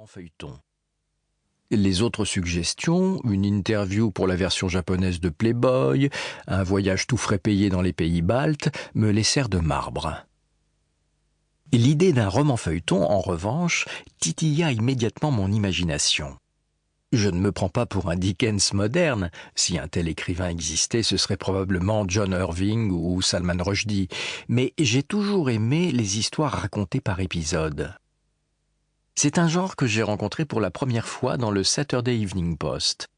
feuilleton. Les autres suggestions, une interview pour la version japonaise de Playboy, un voyage tout frais payé dans les pays baltes, me laissèrent de marbre. L'idée d'un roman feuilleton, en revanche, titilla immédiatement mon imagination. Je ne me prends pas pour un Dickens moderne. Si un tel écrivain existait, ce serait probablement John Irving ou Salman Rushdie. Mais j'ai toujours aimé les histoires racontées par épisodes. C'est un genre que j'ai rencontré pour la première fois dans le Saturday Evening Post.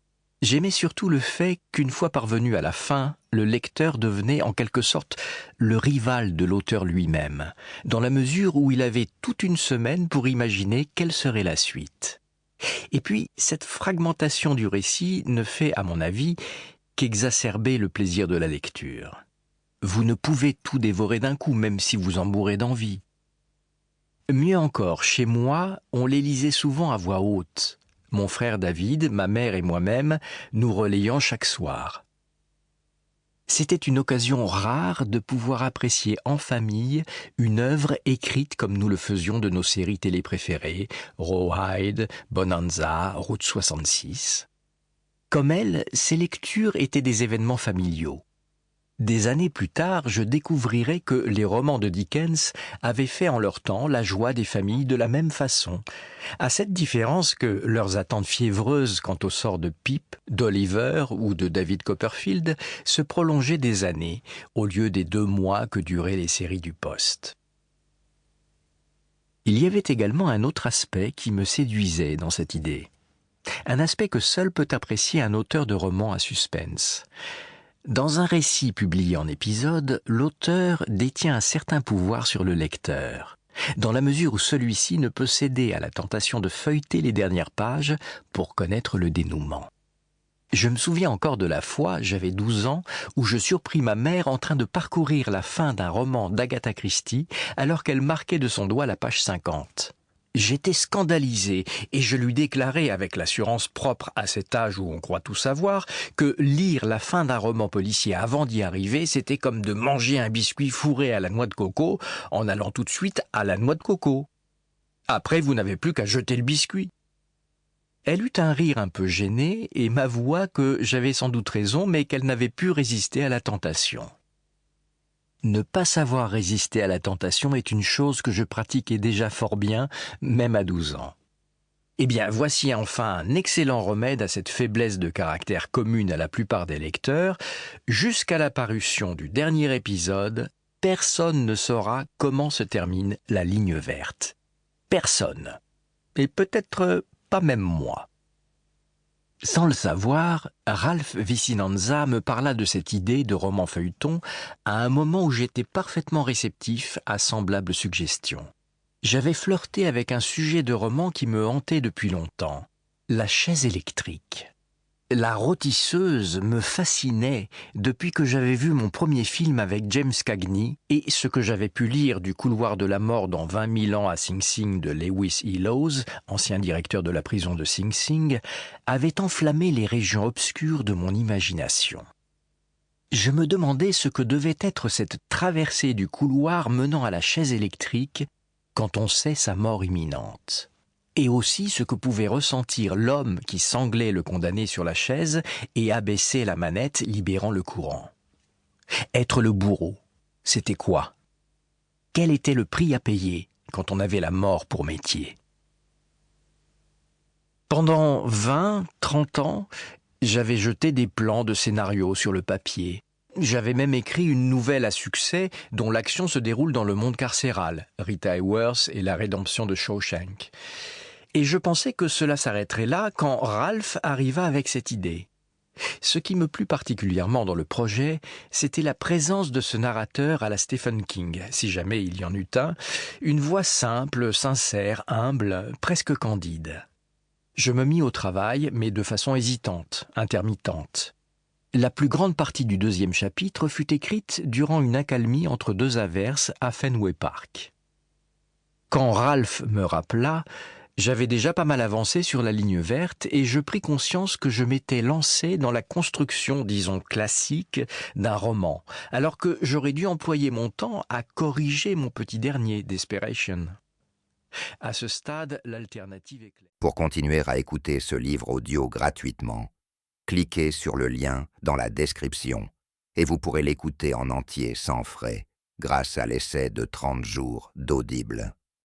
J'aimais surtout le fait qu'une fois parvenu à la fin, le lecteur devenait en quelque sorte le rival de l'auteur lui-même, dans la mesure où il avait toute une semaine pour imaginer quelle serait la suite. Et puis, cette fragmentation du récit ne fait, à mon avis, qu'exacerber le plaisir de la lecture. Vous ne pouvez tout dévorer d'un coup, même si vous en mourrez d'envie. Mieux encore, chez moi, on les lisait souvent à voix haute. Mon frère David, ma mère et moi-même, nous relayant chaque soir. C'était une occasion rare de pouvoir apprécier en famille une œuvre écrite comme nous le faisions de nos séries télé préférées, Rawhide, Bonanza, Route 66. Comme elle, ces lectures étaient des événements familiaux. Des années plus tard, je découvrirai que les romans de Dickens avaient fait en leur temps la joie des familles de la même façon, à cette différence que leurs attentes fiévreuses quant au sort de Pip, d'Oliver ou de David Copperfield se prolongeaient des années, au lieu des 2 mois que duraient les séries du Poste. Il y avait également un autre aspect qui me séduisait dans cette idée. Un aspect que seul peut apprécier un auteur de romans à suspense. Dans un récit publié en épisode, l'auteur détient un certain pouvoir sur le lecteur, dans la mesure où celui-ci ne peut céder à la tentation de feuilleter les dernières pages pour connaître le dénouement. Je me souviens encore de la fois, j'avais 12 ans, où je surpris ma mère en train de parcourir la fin d'un roman d'Agatha Christie alors qu'elle marquait de son doigt la page 50. J'étais scandalisé et je lui déclarai avec l'assurance propre à cet âge où on croit tout savoir que lire la fin d'un roman policier avant d'y arriver, c'était comme de manger un biscuit fourré à la noix de coco en allant tout de suite à la noix de coco. Après, vous n'avez plus qu'à jeter le biscuit. Elle eut un rire un peu gêné et m'avoua que j'avais sans doute raison, mais qu'elle n'avait pu résister à la tentation. Ne pas savoir résister à la tentation est une chose que je pratiquais déjà fort bien, même à 12 ans. Eh bien, voici enfin un excellent remède à cette faiblesse de caractère commune à la plupart des lecteurs. Jusqu'à la parution du dernier épisode, personne ne saura comment se termine la ligne verte. Personne. Et peut-être pas même moi. Sans le savoir, Ralph Vicinanza me parla de cette idée de roman feuilleton à un moment où j'étais parfaitement réceptif à semblable suggestion. J'avais flirté avec un sujet de roman qui me hantait depuis longtemps, la chaise électrique. La rôtisseuse me fascinait depuis que j'avais vu mon premier film avec James Cagney et ce que j'avais pu lire du couloir de la mort dans 20 000 ans à Sing Sing de Lewis E. Lowes, ancien directeur de la prison de Sing Sing, avait enflammé les régions obscures de mon imagination. Je me demandais ce que devait être cette traversée du couloir menant à la chaise électrique quand on sait sa mort imminente. Et aussi ce que pouvait ressentir l'homme qui sanglait le condamné sur la chaise et abaissait la manette libérant le courant. Être le bourreau, c'était quoi? Quel était le prix à payer quand on avait la mort pour métier? Pendant 20, 30 ans, j'avais jeté des plans de scénarios sur le papier. J'avais même écrit une nouvelle à succès dont l'action se déroule dans le monde carcéral, Rita Hayworth et la rédemption de Shawshank. Et je pensais que cela s'arrêterait là quand Ralph arriva avec cette idée. Ce qui me plut particulièrement dans le projet, c'était la présence de ce narrateur à la Stephen King, si jamais il y en eut un, une voix simple, sincère, humble, presque candide. Je me mis au travail, mais de façon hésitante, intermittente. La plus grande partie du 2e chapitre fut écrite durant une accalmie entre 2 averses à Fenway Park. Quand Ralph me rappela, j'avais déjà pas mal avancé sur la ligne verte et je pris conscience que je m'étais lancé dans la construction, disons classique, d'un roman, alors que j'aurais dû employer mon temps à corriger mon petit dernier, Desperation. À ce stade, l'alternative est claire. Pour continuer à écouter ce livre audio gratuitement, cliquez sur le lien dans la description et vous pourrez l'écouter en entier sans frais grâce à l'essai de 30 jours d'Audible.